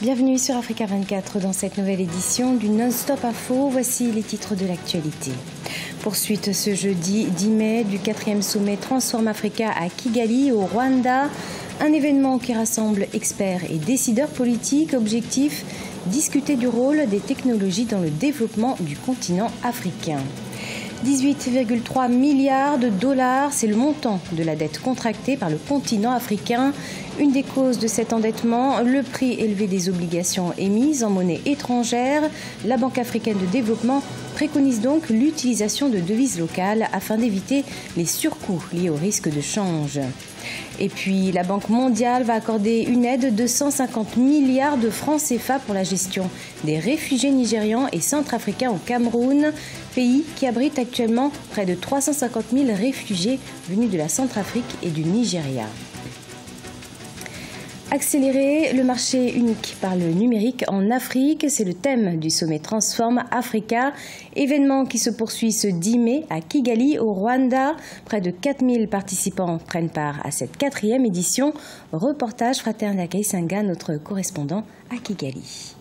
Bienvenue sur Africa 24 dans cette nouvelle édition du Non-Stop Info. Voici les titres de l'actualité. Poursuite ce jeudi 10 mai du 4e sommet Transform Africa à Kigali au Rwanda. Un événement qui rassemble experts et décideurs politiques. Objectif, discuter du rôle des technologies dans le développement du continent africain. 18,3 milliards de dollars, c'est le montant de la dette contractée par le continent africain. Une des causes de cet endettement, le prix élevé des obligations émises en monnaie étrangère. La Banque africaine de développement préconise donc l'utilisation de devises locales afin d'éviter les surcoûts liés au risque de change. Et puis, la Banque mondiale va accorder une aide de 150 milliards de francs CFA pour la gestion des réfugiés nigérians et centrafricains au Cameroun, pays qui abrite actuellement près de 350 000 réfugiés venus de la Centrafrique et du Nigeria. Accélérer le marché unique par le numérique en Afrique, c'est le thème du sommet Transform Africa, événement qui se poursuit ce 10 mai à Kigali au Rwanda. Près de 4000 participants prennent part à cette 4e édition. Reportage Fraterne Kaisenga, notre correspondant à Kigali.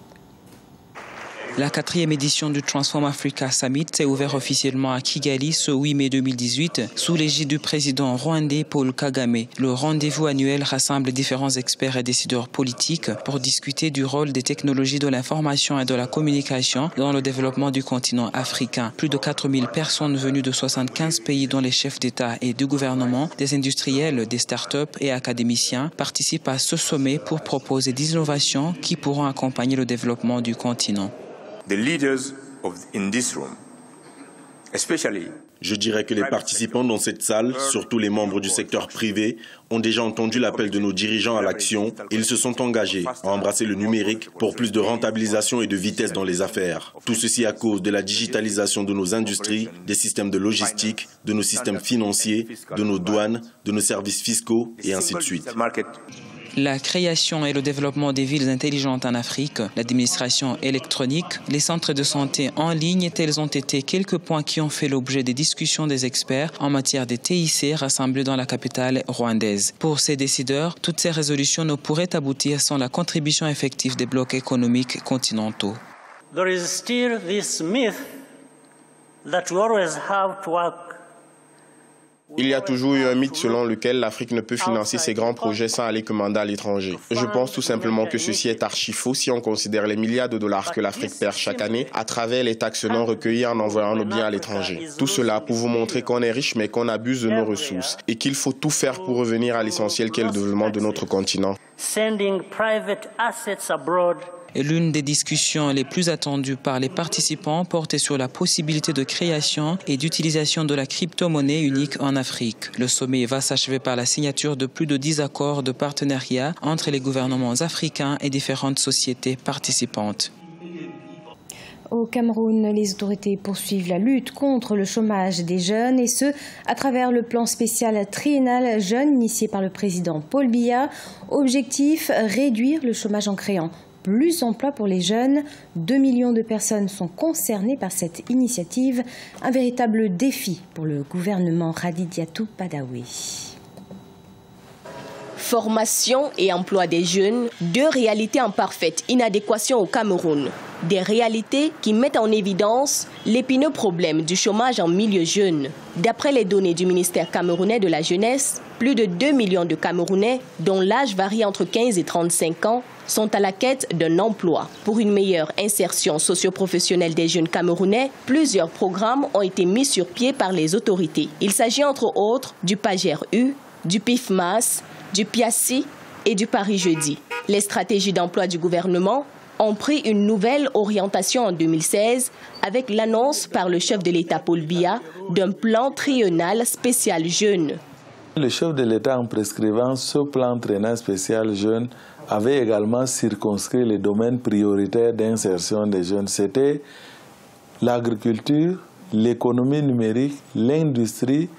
La 4e édition du Transform Africa Summit s'est ouverte officiellement à Kigali ce 8 mai 2018 sous l'égide du président rwandais Paul Kagame. Le rendez-vous annuel rassemble différents experts et décideurs politiques pour discuter du rôle des technologies de l'information et de la communication dans le développement du continent africain. Plus de 4000 personnes venues de 75 pays dont les chefs d'État et de gouvernement, des industriels, des start-up et académiciens participent à ce sommet pour proposer des innovations qui pourront accompagner le développement du continent. Je dirais que les participants dans cette salle, surtout les membres du secteur privé, ont déjà entendu l'appel de nos dirigeants à l'action et ils se sont engagés à embrasser le numérique pour plus de rentabilisation et de vitesse dans les affaires. Tout ceci à cause de la digitalisation de nos industries, des systèmes de logistique, de nos systèmes financiers, de nos douanes, de nos services fiscaux et ainsi de suite. La création et le développement des villes intelligentes en Afrique, l'administration électronique, les centres de santé en ligne, tels ont été quelques points qui ont fait l'objet des discussions des experts en matière de TIC rassemblés dans la capitale rwandaise. Pour ces décideurs, toutes ces résolutions ne pourraient aboutir sans la contribution effective des blocs économiques continentaux. There is still this myth that we always have to work. Il y a toujours eu un mythe selon lequel l'Afrique ne peut financer ses grands projets sans aller commander à l'étranger. Je pense tout simplement que ceci est archi faux si on considère les milliards de dollars que l'Afrique perd chaque année à travers les taxes non recueillies en envoyant nos biens à l'étranger. Tout cela pour vous montrer qu'on est riche mais qu'on abuse de nos ressources et qu'il faut tout faire pour revenir à l'essentiel qu'est le développement de notre continent. Et l'une des discussions les plus attendues par les participants portait sur la possibilité de création et d'utilisation de la crypto-monnaie unique en Afrique. Le sommet va s'achever par la signature de plus de 10 accords de partenariat entre les gouvernements africains et différentes sociétés participantes. Au Cameroun, les autorités poursuivent la lutte contre le chômage des jeunes et ce, à travers le plan spécial triennal jeunes initié par le président Paul Biya. Objectif, réduire le chômage en créant plus d'emplois pour les jeunes. 2 millions de personnes sont concernées par cette initiative. Un véritable défi pour le gouvernement Radidiatou Padaoué. Formation et emploi des jeunes, deux réalités en parfaite inadéquation au Cameroun. Des réalités qui mettent en évidence l'épineux problème du chômage en milieu jeune. D'après les données du ministère camerounais de la jeunesse, plus de 2 millions de Camerounais, dont l'âge varie entre 15 et 35 ans, sont à la quête d'un emploi. Pour une meilleure insertion socio-professionnelle des jeunes Camerounais, plusieurs programmes ont été mis sur pied par les autorités. Il s'agit entre autres du PAGER-U, du PIFMAS, du PIACI et du Paris Jeudi. Les stratégies d'emploi du gouvernement ont pris une nouvelle orientation en 2016 avec l'annonce par le chef de l'État Paul Biya d'un plan triennal spécial jeune. Le chef de l'État, en prescrivant ce plan triennal spécial jeune, avait également circonscrit les domaines prioritaires d'insertion des jeunes. C'était l'agriculture, l'économie numérique, l'industrie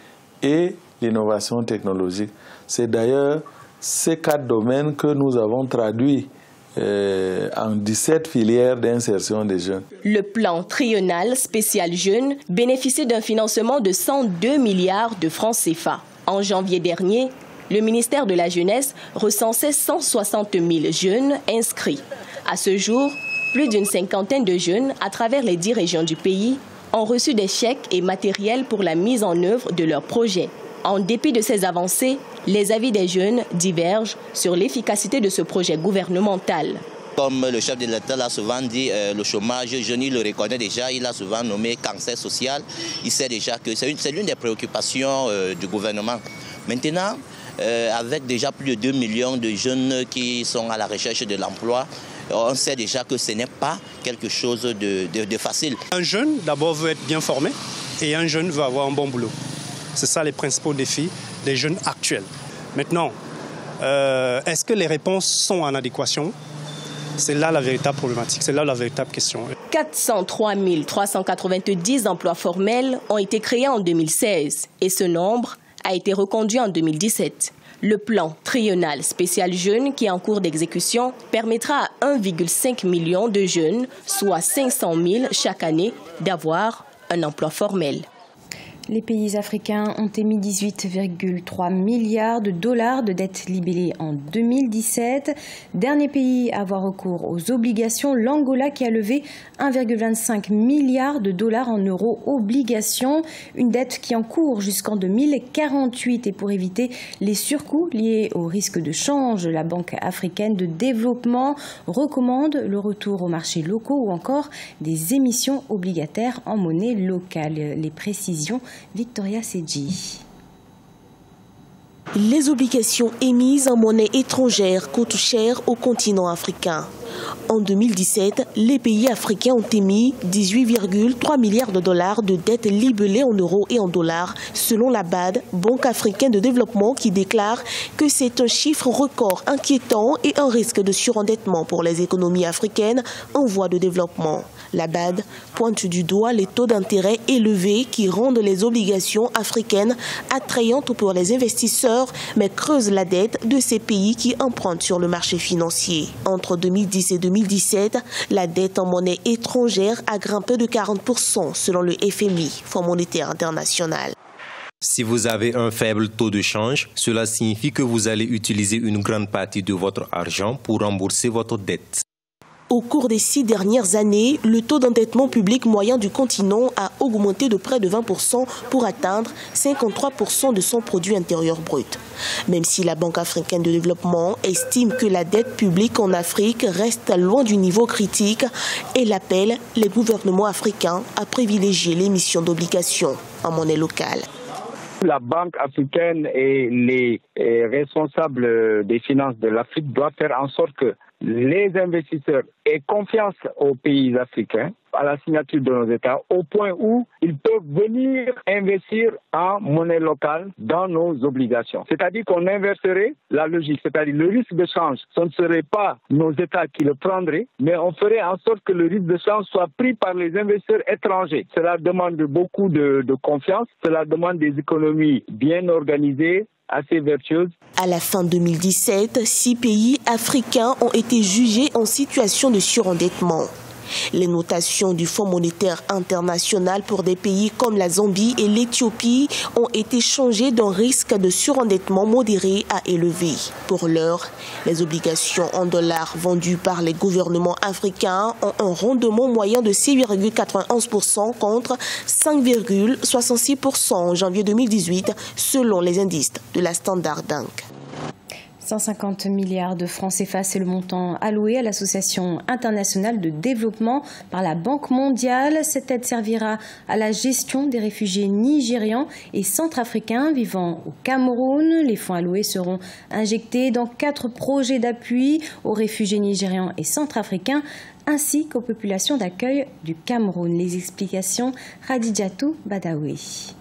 et l'innovation technologique. C'est d'ailleurs ces 4 domaines que nous avons traduits en 17 filières d'insertion des jeunes. Le plan triennal spécial jeunes bénéficie d'un financement de 102 milliards de francs CFA. En janvier dernier, le ministère de la Jeunesse recensait 160 000 jeunes inscrits. À ce jour, plus d'une cinquantaine de jeunes à travers les 10 régions du pays ont reçu des chèques et matériels pour la mise en œuvre de leurs projets. En dépit de ces avancées, les avis des jeunes divergent sur l'efficacité de ce projet gouvernemental. Comme le chef de l'État l'a souvent dit, le chômage jeune, il le reconnaît déjà, il l'a souvent nommé cancer social. Il sait déjà que c'est l'une des préoccupations du gouvernement. Maintenant, avec déjà plus de 2 millions de jeunes qui sont à la recherche de l'emploi, on sait déjà que ce n'est pas quelque chose de facile. Un jeune, d'abord, veut être bien formé et un jeune veut avoir un bon boulot. C'est ça les principaux défis des jeunes actuels. Maintenant, est-ce que les réponses sont en adéquation? C'est là la véritable problématique, c'est là la véritable question. 403 390 emplois formels ont été créés en 2016 et ce nombre a été reconduit en 2017. Le plan triennal spécial jeunes qui est en cours d'exécution permettra à 1,5 million de jeunes, soit 500 000 chaque année, d'avoir un emploi formel. Les pays africains ont émis 18,3 milliards de dollars de dettes libellées en 2017. Dernier pays à avoir recours aux obligations, l'Angola qui a levé 1,25 milliard de dollars en euros obligations. Une dette qui encourt jusqu'en 2048. Et pour éviter les surcoûts liés au risque de change, la Banque africaine de développement recommande le retour aux marchés locaux ou encore des émissions obligataires en monnaie locale. Les précisions, Victoria Sedji. Les obligations émises en monnaie étrangère coûtent cher au continent africain. En 2017, les pays africains ont émis 18,3 milliards de dollars de dettes libellées en euros et en dollars, selon la BAD, Banque africaine de développement, qui déclare que c'est un chiffre record inquiétant et un risque de surendettement pour les économies africaines en voie de développement. La BAD pointe du doigt les taux d'intérêt élevés qui rendent les obligations africaines attrayantes pour les investisseurs, mais creusent la dette de ces pays qui empruntent sur le marché financier. Entre 2010 et 2017, la dette en monnaie étrangère a grimpé de 40% selon le FMI, Fonds monétaire international. Si vous avez un faible taux de change, cela signifie que vous allez utiliser une grande partie de votre argent pour rembourser votre dette. Au cours des 6 dernières années, le taux d'endettement public moyen du continent a augmenté de près de 20% pour atteindre 53% de son produit intérieur brut. Même si la Banque africaine de développement estime que la dette publique en Afrique reste loin du niveau critique, elle appelle les gouvernements africains à privilégier l'émission d'obligations en monnaie locale. La Banque africaine et les responsables des finances de l'Afrique doivent faire en sorte que les investisseurs aient confiance aux pays africains, à la signature de nos États, au point où ils peuvent venir investir en monnaie locale dans nos obligations. C'est-à-dire qu'on inverserait la logique, c'est-à-dire le risque de change, ce ne serait pas nos États qui le prendraient, mais on ferait en sorte que le risque de change soit pris par les investisseurs étrangers. Cela demande beaucoup de confiance, cela demande des économies bien organisées, assez vertueuse. À la fin 2017, 6 pays africains ont été jugés en situation de surendettement. Les notations du Fonds monétaire international pour des pays comme la Zambie et l'Éthiopie ont été changées d'un risque de surendettement modéré à élevé. Pour l'heure, les obligations en dollars vendues par les gouvernements africains ont un rendement moyen de 6,91% contre 5,66% en janvier 2018 selon les indices de la Standard Bank. 150 milliards de francs CFA, c'est le montant alloué à l'Association internationale de développement par la Banque mondiale. Cette aide servira à la gestion des réfugiés nigérians et centrafricains vivant au Cameroun. Les fonds alloués seront injectés dans 4 projets d'appui aux réfugiés nigérians et centrafricains ainsi qu'aux populations d'accueil du Cameroun. Les explications, Khadijatou Badawi.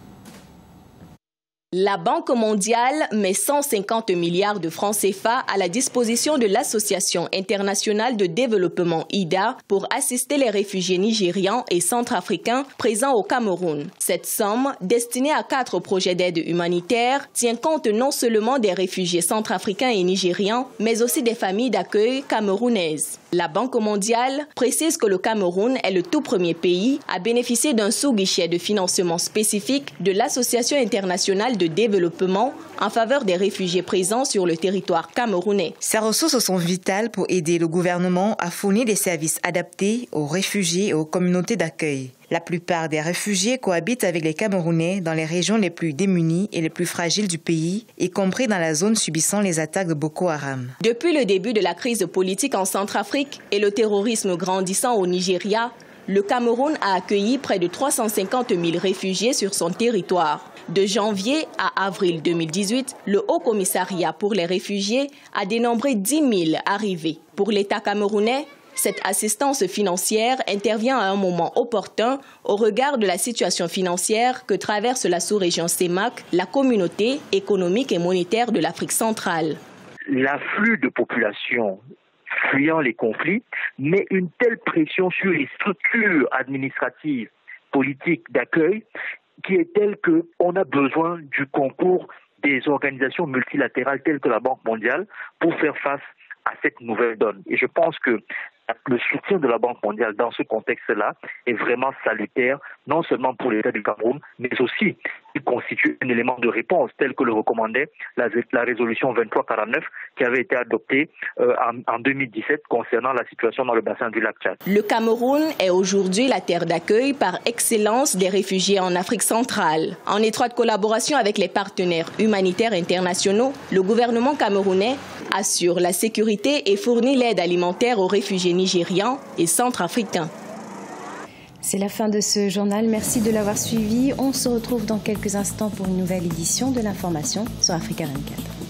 La Banque mondiale met 150 milliards de francs CFA à la disposition de l'Association internationale de développement IDA pour assister les réfugiés nigérians et centrafricains présents au Cameroun. Cette somme, destinée à 4 projets d'aide humanitaire, tient compte non seulement des réfugiés centrafricains et nigérians, mais aussi des familles d'accueil camerounaises. La Banque mondiale précise que le Cameroun est le tout premier pays à bénéficier d'un sous-guichet de financement spécifique de l'Association internationale de développement en faveur des réfugiés présents sur le territoire camerounais. Ces ressources sont vitales pour aider le gouvernement à fournir des services adaptés aux réfugiés et aux communautés d'accueil. La plupart des réfugiés cohabitent avec les Camerounais dans les régions les plus démunies et les plus fragiles du pays, y compris dans la zone subissant les attaques de Boko Haram. Depuis le début de la crise politique en Centrafrique et le terrorisme grandissant au Nigeria, le Cameroun a accueilli près de 350 000 réfugiés sur son territoire. De janvier à avril 2018, le Haut Commissariat pour les réfugiés a dénombré 10 000 arrivées. Pour l'État camerounais, cette assistance financière intervient à un moment opportun au regard de la situation financière que traverse la sous-région CEMAC, la communauté économique et monétaire de l'Afrique centrale. L'afflux de population fuyant les conflits met une telle pression sur les structures administratives, politiques d'accueil qui est telle qu'on a besoin du concours des organisations multilatérales telles que la Banque mondiale pour faire face à cette nouvelle donne. Et je pense que le soutien de la Banque mondiale dans ce contexte-là est vraiment salutaire, non seulement pour l'État du Cameroun, mais aussi il constitue un élément de réponse tel que le recommandait la résolution 2349 qui avait été adoptée en 2017 concernant la situation dans le bassin du lac Tchad. Le Cameroun est aujourd'hui la terre d'accueil par excellence des réfugiés en Afrique centrale. En étroite collaboration avec les partenaires humanitaires internationaux, le gouvernement camerounais assure la sécurité et fournit l'aide alimentaire aux réfugiés nigérians et centrafricains. C'est la fin de ce journal. Merci de l'avoir suivi. On se retrouve dans quelques instants pour une nouvelle édition de l'information sur Africa 24.